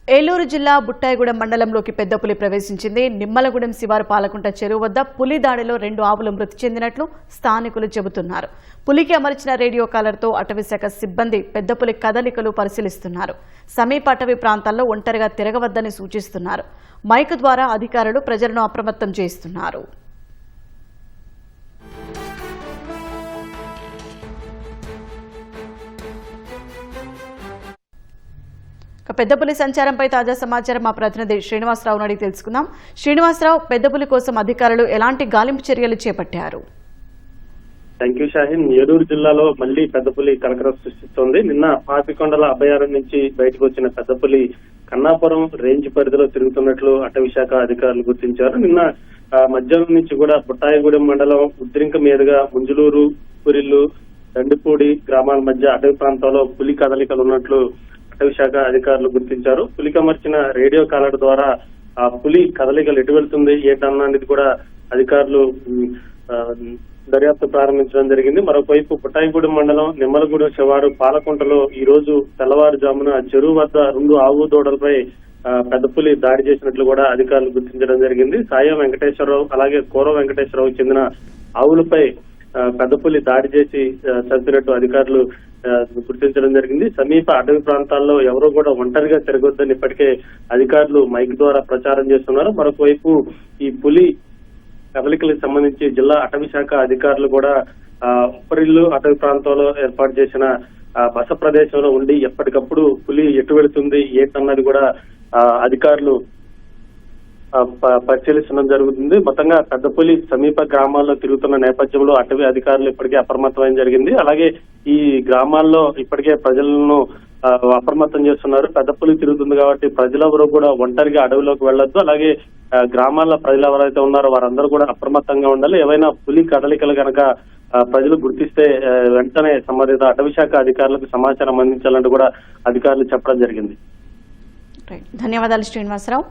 ఏలూరు జిల్లా బుట్టాయిగూడెం మండలంలోకి పెద్ద పులి ప్రవేశించింది. నిమ్మలగూడెం శివారు పాలకుంట చెరువు వద్ద పులి దాడిలో 2 ఆవులు మృతి చెందినట్లు స్థానికులు చెబుతున్నారు. పులికి అమర్చిన రేడియో కాలర్తో అటవీశాఖ సిబ్బంది పెద్ద పులి కదలికలు పరిశీలిస్తున్నారు. సమీప అటవీ ప్రాంతాల్లో ఒంటరిగా తిరగవద్దని సూచిస్తున్నారు. మైకు ద్వారా అధికారులు ప్రజలను అప్రమత్తం చేస్తున్నారు. పెద్దపులి సంచారంపై తాజా సమాచారం మా ప్రతినిధి శ్రీనివాసరావు అడిగి తెలుసుకుందాం. శ్రీనివాసరావు, పెద్దపులి కోసం అధికారులు ఎలాంటి గాలింపు చర్యలు చేపట్టారు? Thank you Shaheen. ఏలూరు జిల్లాలో మళ్లీ పెద్దపులి కలకలం సృష్టిస్తోంది. నిన్న పాపికొండల అభయారణ్యం నుంచి బయటకు వచ్చిన పెద్దపులి కన్నాపురం రేంజ్ పరిధిలో తిరుగుతున్నట్లు అటవీశాఖ అధికారులు గుర్తించారు. నిన్న మధ్యాహ్నం నుంచి కూడా బుట్టాయిగూడెం మండలం ఉద్రింక మీదుగా ముంజులూరు, పురిల్లు, దండిపూడి గ్రామాల మధ్య అటవీ ప్రాంతంలో పులి కదలికలు ఉన్నట్లు అటవీశాఖ అధికారులు గుర్తించారు. పులికి అమర్చిన రేడియో కాలర్ ద్వారా ఆ పులి కదలికలు ఎటు వెళ్తుంది ఏంటన్నది కూడా అధికారులు దర్యాప్తు ప్రారంభించడం జరిగింది. మరోవైపు బుట్టాయిగూడెం మండలం నిమ్మలగూడెం శివారు పాలకుంటలో ఈ రోజు తెల్లవారుజామున చెరువు వద్ద 2 ఆవు దూడలపై పెద్ద పులి దాడి చేసినట్లు కూడా అధికారులు గుర్తించడం జరిగింది. సాయం వెంకటేశ్వరరావు అలాగే కూర వెంకటేశ్వరరావు చెందిన ఆవులపై పెద్ద పులి దాడి చేసి చంపినట్టు అధికారులు గుర్తించడం జరిగింది. సమీప అటవీ ప్రాంతాల్లో ఎవరూ కూడా ఒంటరిగా తిరగొద్దని ఇప్పటికే అధికారులు మైక్ ద్వారా ప్రచారం చేస్తున్నారు. మరొకవైపు ఈ పులి కదలికలకు సంబంధించి జిల్లా అటవీ శాఖ అధికారులు కూడా ఉప్పరిల్లు అటవీ ప్రాంతంలో ఏర్పాటు చేసిన బస ప్రదేశంలో ఉండి ఎప్పటికప్పుడు పులి ఎటు వెళుతుంది ఏంటన్నది కూడా అధికారులు పరిశీలించడం జరుగుతుంది. మొత్తంగా పెద్ద పులి సమీప గ్రామాల్లో తిరుగుతున్న నేపథ్యంలో అటవీ అధికారులు ఇప్పటికే అప్రమత్తమైన జరిగింది. అలాగే ఈ గ్రామాల్లో ఇప్పటికే ప్రజలను అప్రమత్తం చేస్తున్నారు. పెద్ద పులి తిరుగుతుంది కాబట్టి ప్రజలెవరూ కూడా ఒంటరిగా అడవిలోకి వెళ్లొద్దు. అలాగే గ్రామాల్లో ప్రజలు ఎవరైతే ఉన్నారో వారందరూ కూడా అప్రమత్తంగా ఉండాలి. ఏవైనా పులి కదలికలు కనుక ప్రజలు గుర్తిస్తే వెంటనే సంబంధిత అటవీ శాఖ అధికారులకు సమాచారం అందించాలంటూ కూడా అధికారులు చెప్పడం జరిగింది. ధన్యవాదాలు శ్రీనివాసరావు.